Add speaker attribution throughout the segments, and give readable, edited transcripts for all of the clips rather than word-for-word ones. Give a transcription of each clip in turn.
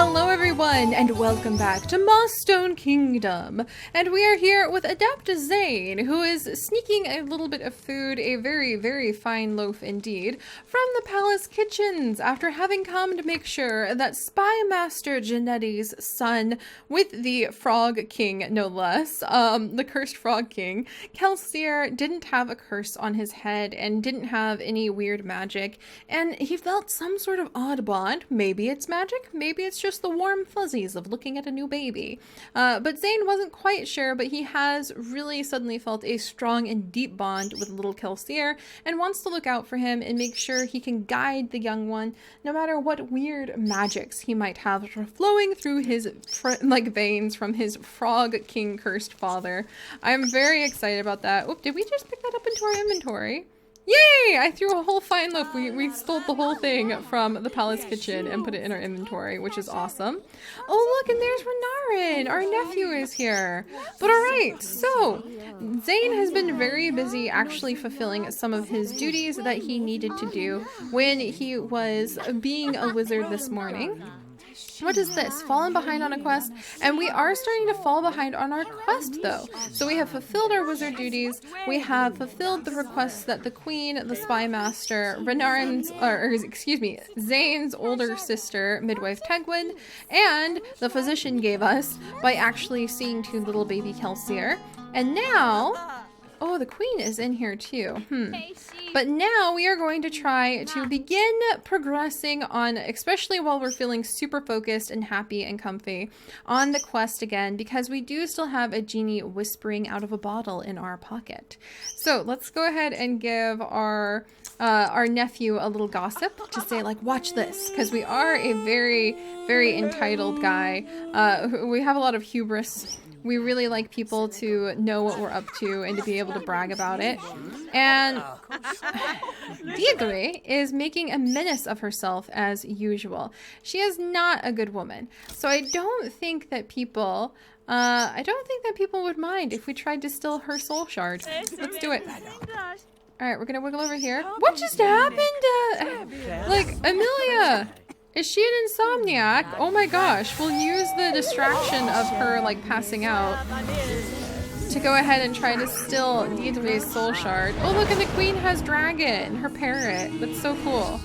Speaker 1: Hello everyone, and welcome back to Mossstone Kingdom. And we are here with Adept Zane, who is sneaking a little bit of food, a very, very fine loaf indeed, from the palace kitchens after having come to make sure that Spy Master Genetti's son with the Frog King, no less, the Cursed Frog King, Kelsier, didn't have a curse on his head and didn't have any weird magic, and he felt some sort of odd bond. Maybe it's magic, maybe it's just the warm fuzzies of looking at a new baby. But Zane wasn't quite sure, but he has really suddenly felt a strong and deep bond with little Kelsier and wants to look out for him and make sure he can guide the young one no matter what weird magics he might have flowing through his veins from his Frog King cursed father. I'm very excited about that. Oop, did we just pick that up into our inventory? Yay! I threw a whole fine loaf. We stole the whole thing from the palace kitchen and put it in our inventory, which is awesome. Oh, look, and there's Renarin. Our nephew is here. But alright, so Zane has been very busy actually fulfilling some of his duties that he needed to do when he was being a wizard this morning. What is this? Fallen behind on a quest? And we are starting to fall behind on our quest, though. So we have fulfilled our wizard duties. We have fulfilled the requests that the queen, the spy master, Zane's older sister, midwife Tegwin, and the physician gave us by actually seeing to little baby Kelsier. And now... oh, the queen is in here too. But now we are going to try to begin progressing on, especially while we're feeling super focused and happy and comfy, on the quest again, because we do still have a genie whispering out of a bottle in our pocket. So let's go ahead and give our nephew a little gossip to say, like, watch this, because we are a very, very entitled guy. We have a lot of hubris. We really like people to know what we're up to and to be able to brag about it. And Deirdre is making a menace of herself as usual. She is not a good woman. So I don't think that people would mind if we tried to steal her soul shard. Let's do it. Alright, we're gonna wiggle over here. What just happened? Like, Amelia! Is she an insomniac? Oh my gosh, we'll use the distraction of her, like, passing out to go ahead and try to steal Deirdre's soul shard. Oh, look, and the queen has Dragon, her parrot. That's so cool.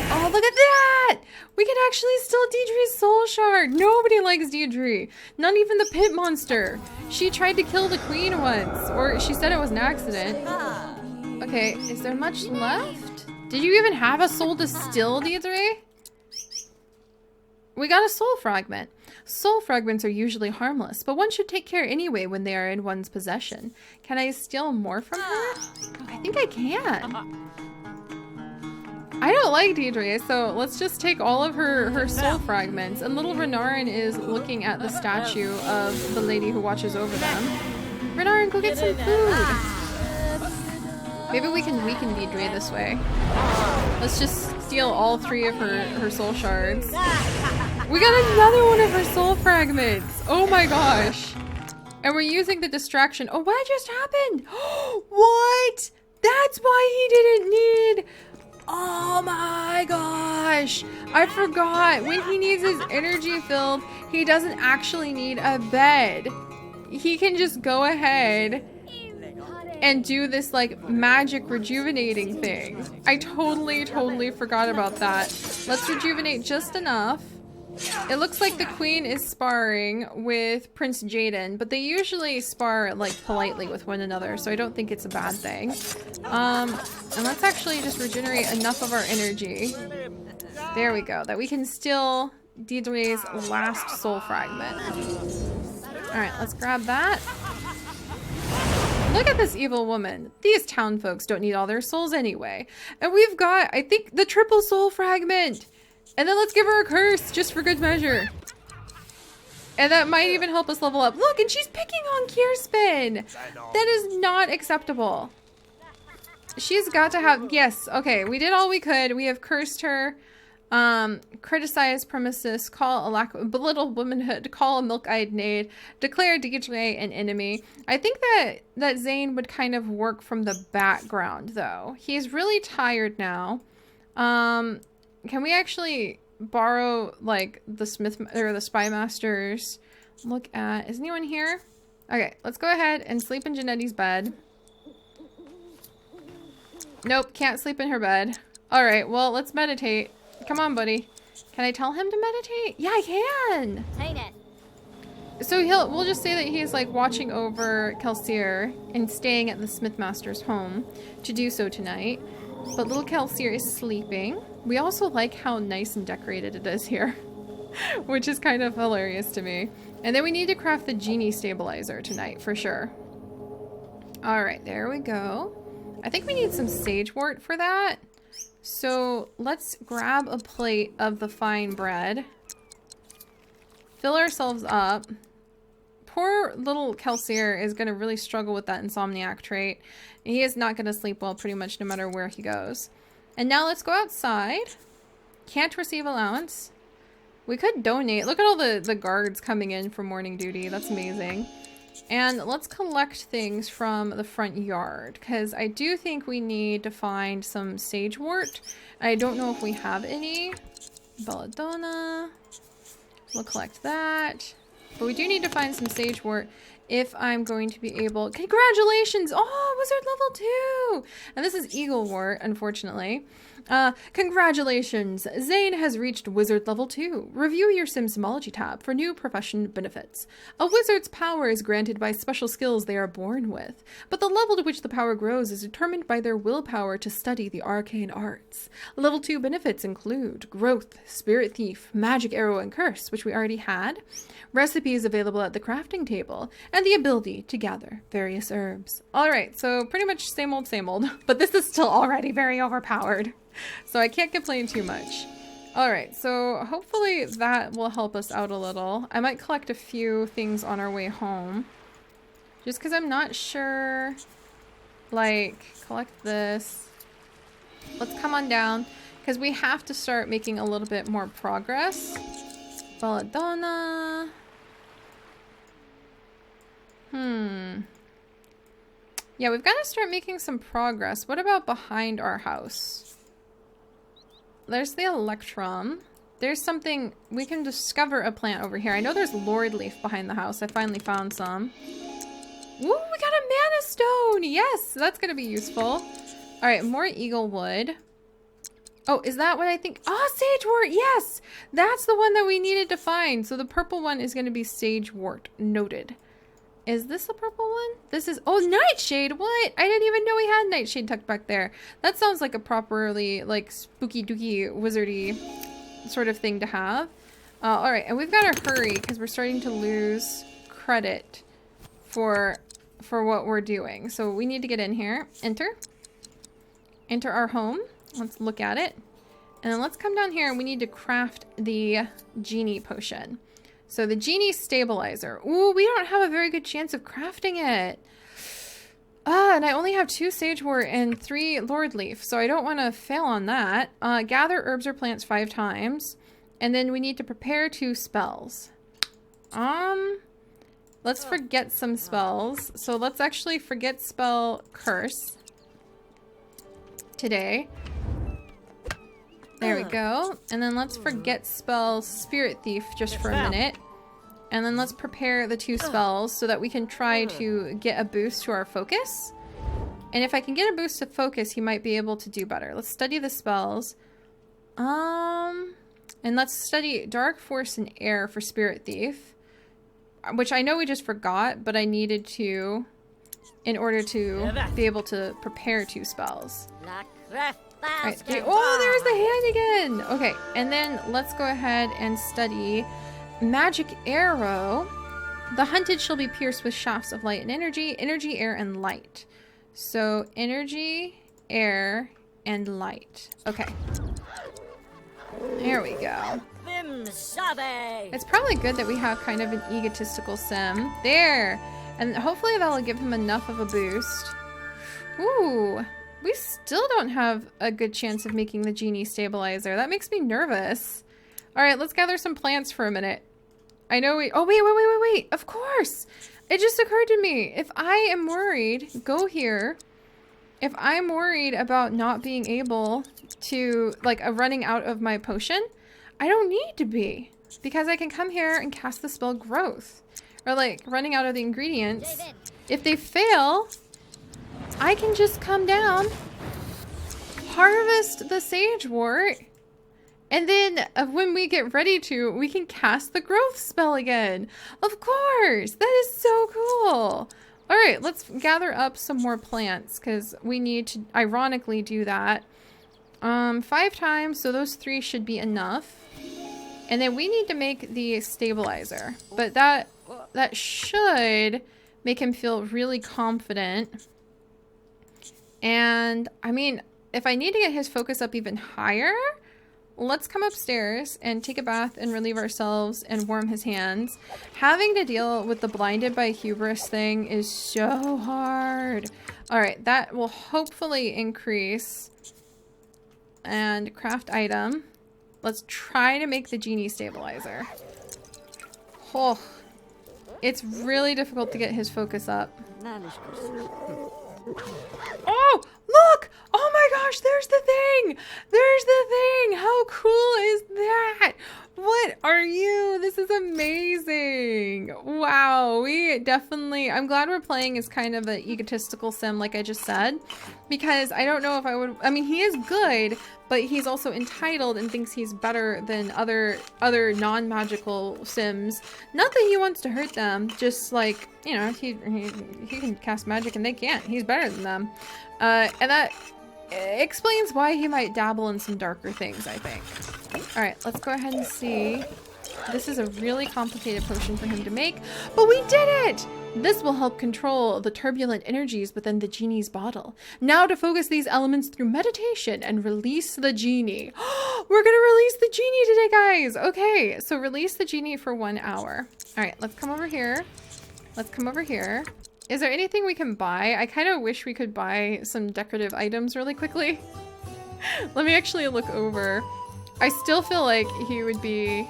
Speaker 1: Oh, look at that! We can actually steal Deirdre's soul shard. Nobody likes Deirdre. Not even the pit monster. She tried to kill the queen once, or she said it was an accident. Okay, is there much left? Did you even have a soul to steal, Deirdre? We got a soul fragment. Soul fragments are usually harmless, but one should take care anyway when they are in one's possession. Can I steal more from her? I think I can. I don't like Deirdre, so let's just take all of her soul fragments. And little Renarin is looking at the statue of the lady who watches over them. Renarin, go get some food. Maybe we can weaken Deirdre this way. Let's just steal all 3 of her soul shards. We got another one of her soul fragments! Oh my gosh! And we're using the distraction. Oh, what just happened? What? That's why he didn't need... oh my gosh! I forgot. When he needs his energy filled, he doesn't actually need a bed. He can just go ahead and do this, like, magic rejuvenating thing. I totally forgot about that. Let's rejuvenate just enough. It looks like the queen is sparring with Prince Jaden, but they usually spar, like, politely with one another, so I don't think it's a bad thing. And let's actually just regenerate enough of our energy. There we go. That we can steal Deirdre's last soul fragment. Alright, let's grab that. Look at this evil woman. These town folks don't need all their souls anyway. And we've got, I think, the triple soul fragment. And then let's give her a curse, just for good measure. And that might even help us level up. Look, and she's picking on Kirspin. That is not acceptable. She's got to have, yes, okay, we did all we could. We have cursed her. Criticize premises, call a lack of belittle womanhood, call a milk-eyed maid, declare Deirdre an enemy. I think that Zane would kind of work from the background though. He's really tired now. Can we actually borrow like the smith or the spy masters. Look at, is anyone here? Okay, let's go ahead and sleep in Janetti's bed. Nope, can't sleep in her bed. All right, well, let's meditate. Come on, buddy. Can I tell him to meditate? Yeah, I can.
Speaker 2: Ain't it?
Speaker 1: So we'll just say that he's like watching over Kelsier and staying at the Smithmaster's home to do so tonight. But little Kelsier is sleeping. We also like how nice and decorated it is here, which is kind of hilarious to me. And then we need to craft the genie stabilizer tonight for sure. All right, there we go. I think we need some sagewort for that. So let's grab a plate of the fine bread. Fill ourselves up. Poor little Kelsier is going to really struggle with that insomniac trait. He is not going to sleep well pretty much no matter where he goes. And now let's go outside. Can't receive allowance. We could donate. Look at all the guards coming in for morning duty. That's amazing. And let's collect things from the front yard, because I do think we need to find some sagewort. I don't know if we have any. Belladonna. We'll collect that. But we do need to find some sagewort if I'm going to be able... Congratulations! Oh, wizard level 2! And this is eaglewort, unfortunately. Congratulations! Zane has reached wizard level 2. Review your Simsymology tab for new profession benefits. A wizard's power is granted by special skills they are born with, but the level to which the power grows is determined by their willpower to study the arcane arts. Level 2 benefits include growth, spirit thief, magic arrow and curse, which we already had, recipes available at the crafting table, and the ability to gather various herbs. Alright, so pretty much same old, but this is still already very overpowered. So I can't complain too much. Alright, so hopefully that will help us out a little. I might collect a few things on our way home. Just because I'm not sure. Like, collect this. Let's come on down. Because we have to start making a little bit more progress. Belladonna. Yeah, we've got to start making some progress. What about behind our house? There's the electrum. There's something... We can discover a plant over here. I know there's lord leaf behind the house. I finally found some. Ooh, we got a mana stone! Yes, that's going to be useful. Alright, more eagle wood. Oh, is that what I think? Oh, sagewort! Yes! That's the one that we needed to find. So the purple one is going to be sagewort. Noted. Is this the purple one? This is... Oh, nightshade! What? I didn't even know we had nightshade tucked back there. That sounds like a properly, like, spooky dooky wizardy sort of thing to have. Alright, and we've got to hurry because we're starting to lose credit for what we're doing. So we need to get in here. Enter. Enter our home. Let's look at it. And then let's come down here and we need to craft the genie potion. So the genie stabilizer. Ooh, we don't have a very good chance of crafting it. And I only have 2 sagewort and 3 lord leaf, so I don't want to fail on that. Gather herbs or plants 5 times. And then we need to prepare 2 spells. Let's forget some spells. So let's actually forget spell curse today. There we go. And then let's forget spell Spirit Thief just for a minute. And then let's prepare the 2 spells so that we can try to get a boost to our focus. And if I can get a boost to focus, he might be able to do better. Let's study the spells. And let's study Dark Force and Air for Spirit Thief. Which I know we just forgot, but I needed to in order to be able to prepare 2 spells. Right. Oh, there's the hand again! Okay, and then let's go ahead and study Magic Arrow. The hunted shall be pierced with shafts of light and energy. Energy, air, and light. So, energy, air, and light. Okay. There we go. It's probably good that we have kind of an egotistical sim. There! And hopefully that'll give him enough of a boost. Ooh. We still don't have a good chance of making the genie stabilizer. That makes me nervous. Alright, let's gather some plants for a minute. I know we... Oh, wait. Of course! It just occurred to me. If I am worried... Go here. If I'm worried about not being able to... Like, running out of my potion, I don't need to be, because I can come here and cast the spell growth, or like running out of the ingredients. If they fail, I can just come down, harvest the sage wort, and then when we get ready to, we can cast the growth spell again. Of course, that is so cool. All right, let's gather up some more plants, because we need to ironically do that 5 times, so those 3 should be enough. And then we need to make the stabilizer, but that should make him feel really confident. And I mean, if I need to get his focus up even higher, let's come upstairs and take a bath and relieve ourselves and warm his hands. Having to deal with the blinded by hubris thing is so hard. All right, that will hopefully increase. And craft item. Let's try to make the genie stabilizer. Oh, it's really difficult to get his focus up. Oh, look! Oh my gosh, there's the thing! There's the thing! How cool is that? What are you? This is amazing. Wow, we definitely... I'm glad we're playing as kind of an egotistical sim, like I just said. Because I don't know if I would... I mean, he is good, but he's also entitled and thinks he's better than other non-magical sims. Not that he wants to hurt them, just like, you know, he can cast magic and they can't. He's better than them. And that explains why he might dabble in some darker things, I think. Alright, let's go ahead and see. This is a really complicated potion for him to make, but we did it! This will help control the turbulent energies within the genie's bottle. Now to focus these elements through meditation and release the genie. We're gonna release the genie today, guys! Okay, so release the genie for 1 hour. Alright, let's come over here. Let's come over here. Is there anything we can buy? I kind of wish we could buy some decorative items really quickly. Let me actually look over. I still feel like he would be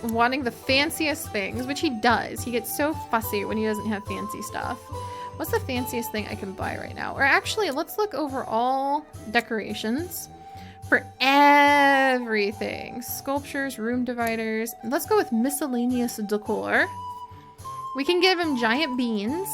Speaker 1: wanting the fanciest things, which he does. He gets so fussy when he doesn't have fancy stuff. What's the fanciest thing I can buy right now? Or actually, let's look over all decorations for everything. Sculptures, room dividers. Let's go with miscellaneous decor. We can give him giant beans.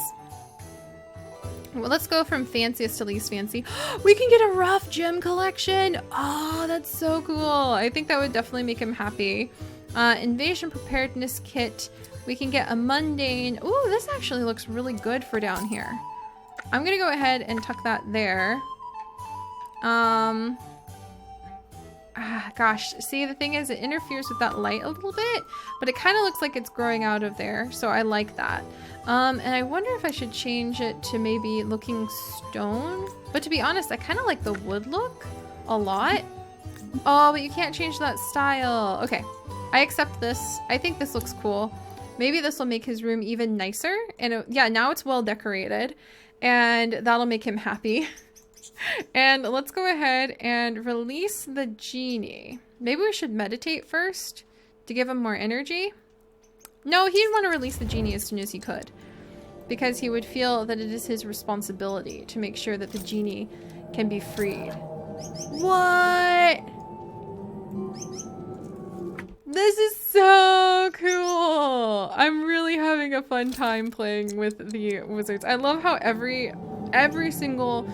Speaker 1: Well, let's go from fanciest to least fancy. We can get a rough gem collection. Oh, that's so cool. I think that would definitely make him happy. Invasion preparedness kit. We can get a mundane. Ooh, this actually looks really good for down here. I'm gonna go ahead and tuck that there. Gosh, see, the thing is it interferes with that light a little bit, but it kind of looks like it's growing out of there, so I like that. And I wonder if I should change it to maybe looking stone, but to be honest, I kind of like the wood look a lot. Oh, but you can't change that style. Okay, I accept this. I think this looks cool. Maybe this will make his room even nicer, and yeah, now it's well decorated, and that'll make him happy. And let's go ahead and release the genie. Maybe we should meditate first to give him more energy. No, he'd want to release the genie as soon as he could, because he would feel that it is his responsibility to make sure that the genie can be freed. What? This is so cool. I'm really having a fun time playing with the wizards. I love how every single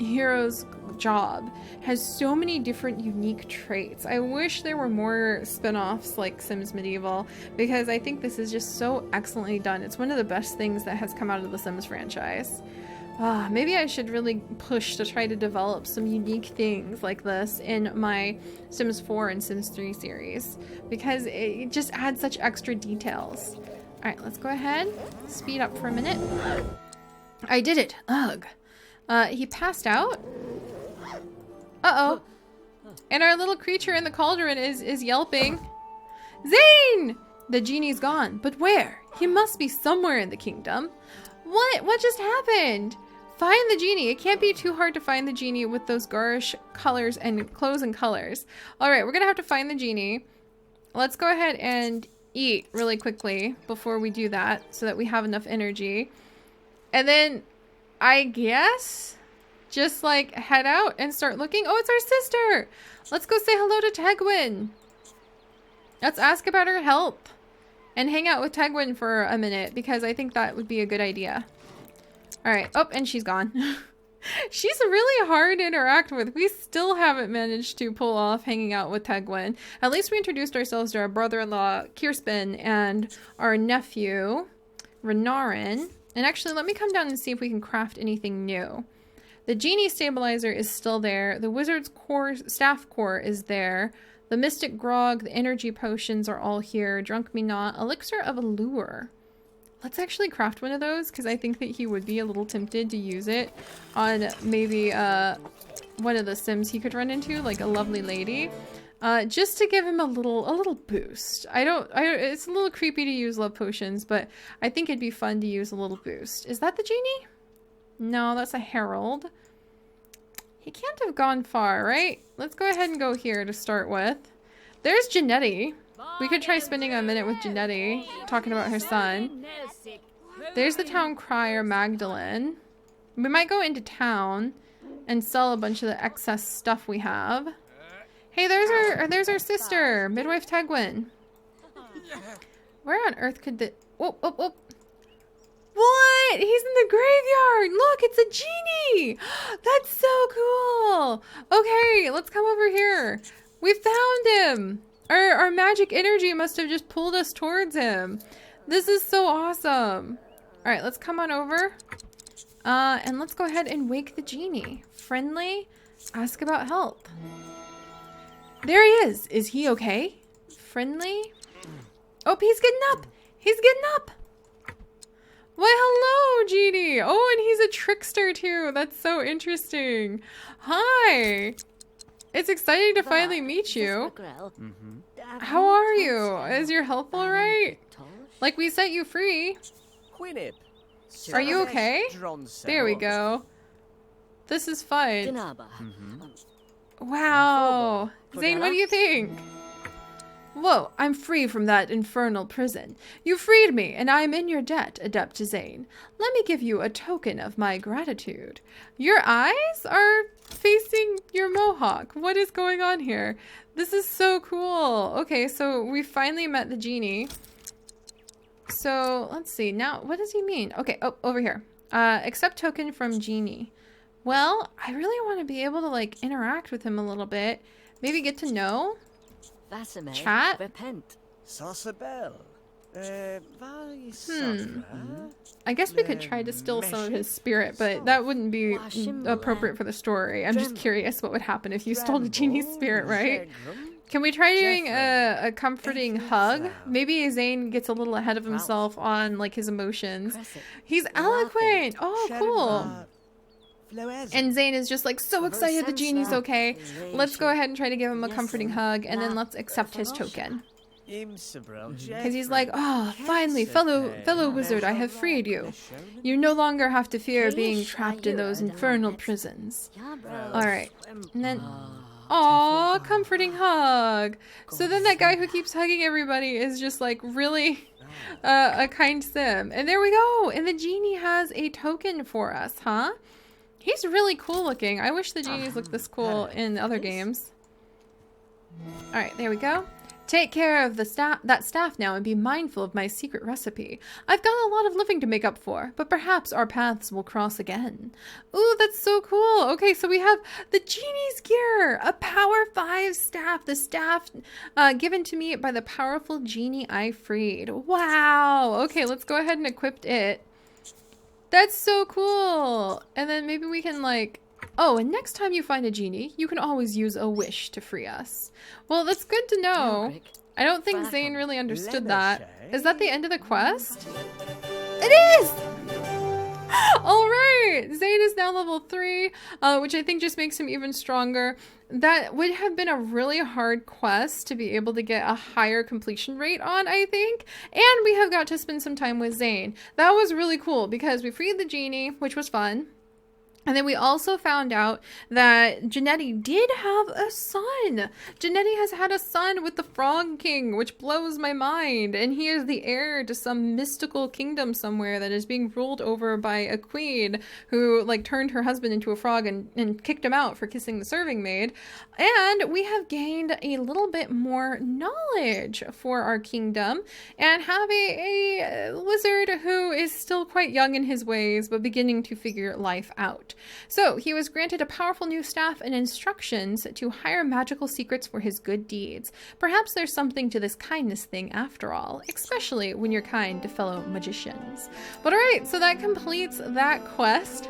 Speaker 1: hero's job has so many different unique traits. I wish there were more spin-offs like Sims Medieval, because I think this is just so excellently done. It's one of the best things that has come out of the Sims franchise. Maybe I should really push to try to develop some unique things like this in my Sims 4 and Sims 3 series, because it just adds such extra details. Alright, let's go ahead. Speed up for a minute. I did it. Ugh. He passed out. Uh-oh. And our little creature in the cauldron is yelping. Zane! The genie's gone. But where? He must be somewhere in the kingdom. What just happened? Find the genie. It can't be too hard to find the genie with those garish colors and clothes and colors. Alright, we're gonna have to find the genie. Let's go ahead and eat really quickly before we do that, so that we have enough energy. And then I guess just like head out and start looking. Oh, it's our sister. Let's go say hello to Tegwin. Let's ask about her health and hang out with Tegwin for a minute because I think that would be a good idea. All right. Oh, and she's gone. She's really hard to interact with. We still haven't managed to pull off hanging out with Tegwin. At least we introduced ourselves to our brother-in-law, Kirspin, and our nephew, Renarin. And actually, let me come down and see if we can craft anything new. The genie stabilizer is still there. The wizard's core, staff core is there. The mystic grog, the energy potions are all here. Drunk me not. Elixir of allure. Let's actually craft one of those because I think that he would be a little tempted to use it on maybe one of the sims he could run into, like a lovely lady, just to give him a little boost. It's a little creepy to use love potions, but I think it'd be fun to use a little boost. Is that the genie? No, that's a herald. He can't have gone far, right? Let's go ahead and go here to start with. There's Janetti. We could try spending a minute with Janetti, talking about her son. There's the town crier, Magdalene. We might go into town and sell a bunch of the excess stuff we have. Hey, there's our sister, Midwife Tegwin. Where on earth could the... Whoa. What? He's in the graveyard. Look, it's a genie. That's so cool. Okay, let's come over here. We found him. Our magic energy must have just pulled us towards him. This is so awesome. All right, let's come on over. And let's go ahead and wake the genie. Friendly, ask about health. There he is. Is he okay? Friendly. Oh, he's getting up. He's getting up. Why, hello, genie. Oh, and he's a trickster too. That's so interesting. Hi. It's exciting to finally meet you. How are you? Is your health all right? Like, we set you free. Are you okay? There we go. This is fun. Wow. Zane, what do you think? Whoa, I'm free from that infernal prison. You freed me, and I am in your debt, Adept Zane. Let me give you a token of my gratitude. Your eyes are facing your mohawk. What is going on here? This is so cool. Okay, so we finally met the genie. So, let's see. Now, what does he mean? Okay, oh, over here. Accept token from genie. Well, I really want to be able to, like, interact with him a little bit. Maybe get to know. Chat? I guess we could try to steal some of his spirit, but that wouldn't be appropriate for the story. I'm just curious what would happen if you stole the genie's spirit, right? Can we try doing a comforting hug? Maybe Zane gets a little ahead of himself on, like, his emotions. He's eloquent! Oh, cool! And Zane is just like so excited the genie's okay. Let's go ahead and try to give him a comforting hug, and then let's accept his token. Because he's like, oh, finally, fellow wizard, I have freed you. You no longer have to fear being trapped in those infernal prisons. Alright. And then, aw, comforting hug. So then that guy who keeps hugging everybody is just like really a kind sim. And there we go. And the genie has a token for us, huh? He's really cool looking. I wish the genies looked this cool in other games. Alright, there we go. Take care of that staff now and be mindful of my secret recipe. I've got a lot of living to make up for, but perhaps our paths will cross again. Ooh, that's so cool. Okay, so we have the genie's gear, a power 5 staff. The staff given to me by the powerful genie I freed. Wow. Okay, let's go ahead and equip it. That's so cool. And then maybe we can like... Oh, and next time you find a genie, you can always use a wish to free us. Well, that's good to know. I don't think Zane really understood that. Is that the end of the quest? It is! Alright! Zane is now level 3, which I think just makes him even stronger. That would have been a really hard quest to be able to get a higher completion rate on, I think. And we have got to spend some time with Zane. That was really cool because we freed the genie, which was fun. And then we also found out that Janetti did have a son. Janetti has had a son with the Frog King, which blows my mind. And he is the heir to some mystical kingdom somewhere that is being ruled over by a queen who like turned her husband into a frog and kicked him out for kissing the serving maid. And we have gained a little bit more knowledge for our kingdom and have a wizard who is still quite young in his ways, but beginning to figure life out. So he was granted a powerful new staff and instructions to hire magical secrets for his good deeds. Perhaps there's something to this kindness thing after all, especially when you're kind to fellow magicians. But alright, so that completes that quest.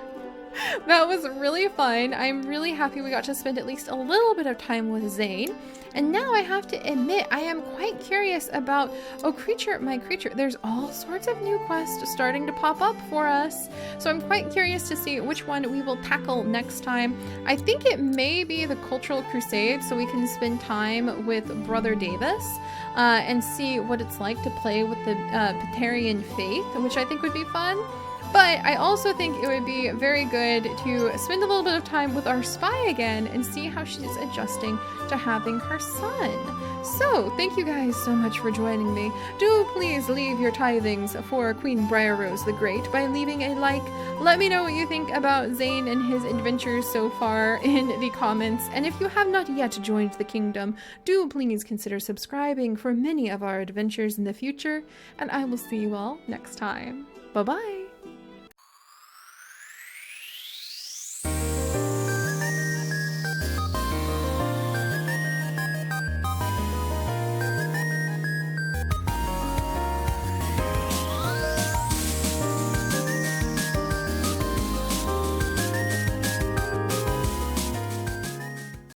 Speaker 1: That was really fun. I'm really happy we got to spend at least a little bit of time with Zane. And now I have to admit, I am quite curious about, oh creature, my creature. There's all sorts of new quests starting to pop up for us. So I'm quite curious to see which one we will tackle next time. I think it may be the Cultural Crusade, so we can spend time with Brother Davis and see what it's like to play with the Patarian faith, which I think would be fun. But I also think it would be very good to spend a little bit of time with our spy again and see how she's adjusting to having her son. So, thank you guys so much for joining me. Do please leave your tithings for Queen Briarrose the Great by leaving a like. Let me know what you think about Zane and his adventures so far in the comments. And if you have not yet joined the kingdom, do please consider subscribing for many of our adventures in the future. And I will see you all next time. Bye-bye!